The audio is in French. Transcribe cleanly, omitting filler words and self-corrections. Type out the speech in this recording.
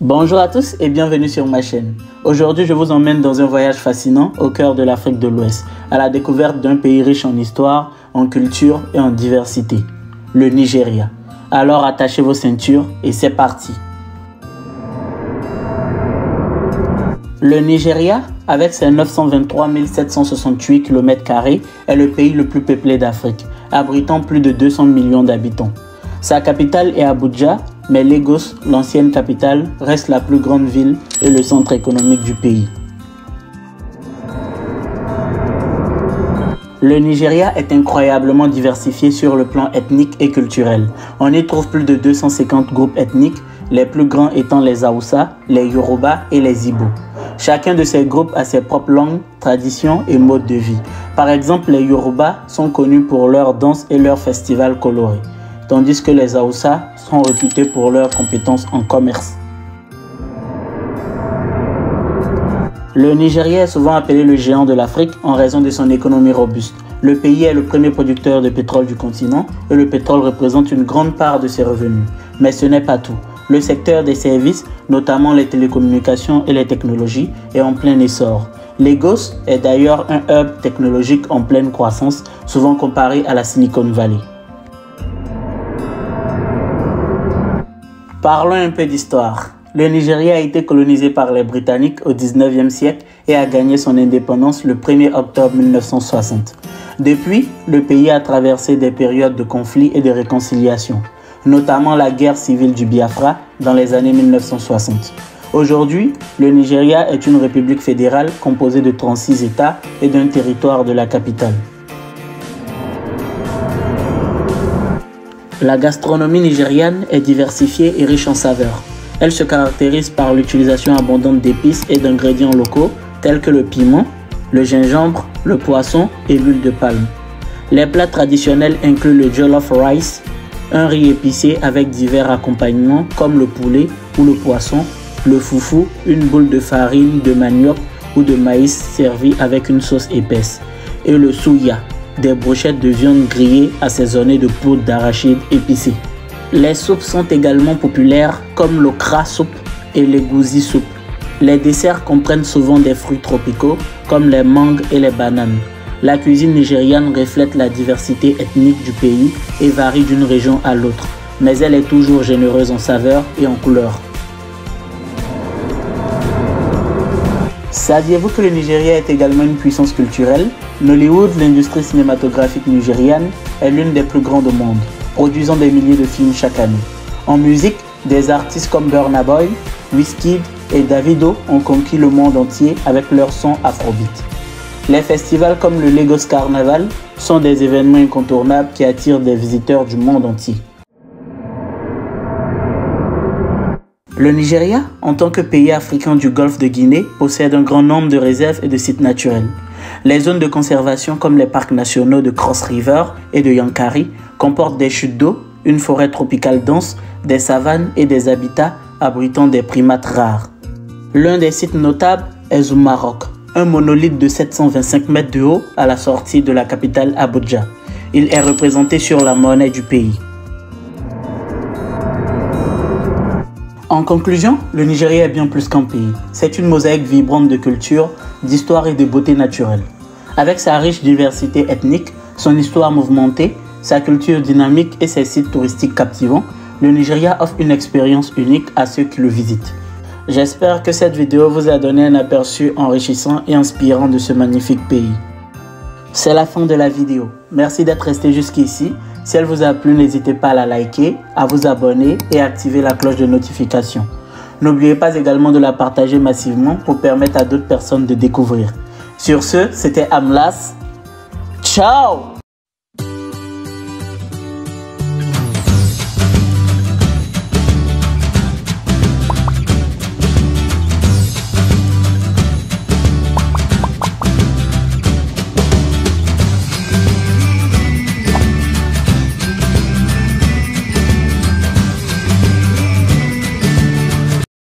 Bonjour à tous et bienvenue sur ma chaîne. Aujourd'hui, je vous emmène dans un voyage fascinant au cœur de l'Afrique de l'Ouest, à la découverte d'un pays riche en histoire, en culture et en diversité, le Nigeria. Alors attachez vos ceintures et c'est parti. Le Nigeria, avec ses 923 768 km², est le pays le plus peuplé d'Afrique, abritant plus de 200 millions d'habitants. Sa capitale est Abuja, mais Lagos, l'ancienne capitale, reste la plus grande ville et le centre économique du pays. Le Nigeria est incroyablement diversifié sur le plan ethnique et culturel. On y trouve plus de 250 groupes ethniques, les plus grands étant les Hausa, les Yoruba et les Igbo. Chacun de ces groupes a ses propres langues, traditions et modes de vie. Par exemple, les Yoruba sont connus pour leurs danses et leurs festivals colorés, tandis que les Hausa sont réputés pour leurs compétences en commerce. Le Nigeria est souvent appelé le géant de l'Afrique en raison de son économie robuste. Le pays est le premier producteur de pétrole du continent et le pétrole représente une grande part de ses revenus. Mais ce n'est pas tout. Le secteur des services, notamment les télécommunications et les technologies, est en plein essor. Lagos est d'ailleurs un hub technologique en pleine croissance, souvent comparé à la Silicon Valley. Parlons un peu d'histoire. Le Nigeria a été colonisé par les Britanniques au 19e siècle et a gagné son indépendance le 1er octobre 1960. Depuis, le pays a traversé des périodes de conflits et de réconciliation, notamment la guerre civile du Biafra dans les années 1960. Aujourd'hui, le Nigeria est une république fédérale composée de 36 États et d'un territoire de la capitale. La gastronomie nigériane est diversifiée et riche en saveurs. Elle se caractérise par l'utilisation abondante d'épices et d'ingrédients locaux tels que le piment, le gingembre, le poisson et l'huile de palme. Les plats traditionnels incluent le jollof rice, un riz épicé avec divers accompagnements comme le poulet ou le poisson, le foufou, une boule de farine de manioc ou de maïs servie avec une sauce épaisse, et le suya, des brochettes de viande grillée assaisonnées de poudre d'arachide épicée. Les soupes sont également populaires comme l'okra soup et l'egusi soup. Les desserts comprennent souvent des fruits tropicaux comme les mangues et les bananes. La cuisine nigériane reflète la diversité ethnique du pays et varie d'une région à l'autre, mais elle est toujours généreuse en saveurs et en couleurs. Saviez-vous que le Nigeria est également une puissance culturelle? Nollywood, l'industrie cinématographique nigériane, est l'une des plus grandes au monde, produisant des milliers de films chaque année. En musique, des artistes comme Burna Boy, Wizkid et Davido ont conquis le monde entier avec leur son afrobeat. Les festivals comme le Lagos Carnival sont des événements incontournables qui attirent des visiteurs du monde entier. Le Nigeria, en tant que pays africain du golfe de Guinée, possède un grand nombre de réserves et de sites naturels. Les zones de conservation comme les parcs nationaux de Cross River et de Yankari comportent des chutes d'eau, une forêt tropicale dense, des savanes et des habitats abritant des primates rares. L'un des sites notables est Zuma Rock, un monolithe de 725 mètres de haut à la sortie de la capitale Abuja. Il est représenté sur la monnaie du pays. En conclusion, le Nigeria est bien plus qu'un pays. C'est une mosaïque vibrante de culture, d'histoire et de beauté naturelle. Avec sa riche diversité ethnique, son histoire mouvementée, sa culture dynamique et ses sites touristiques captivants, le Nigeria offre une expérience unique à ceux qui le visitent. J'espère que cette vidéo vous a donné un aperçu enrichissant et inspirant de ce magnifique pays. C'est la fin de la vidéo. Merci d'être resté jusqu'ici. Si elle vous a plu, n'hésitez pas à la liker, à vous abonner et à activer la cloche de notification. N'oubliez pas également de la partager massivement pour permettre à d'autres personnes de découvrir. Sur ce, c'était Amlas. Ciao!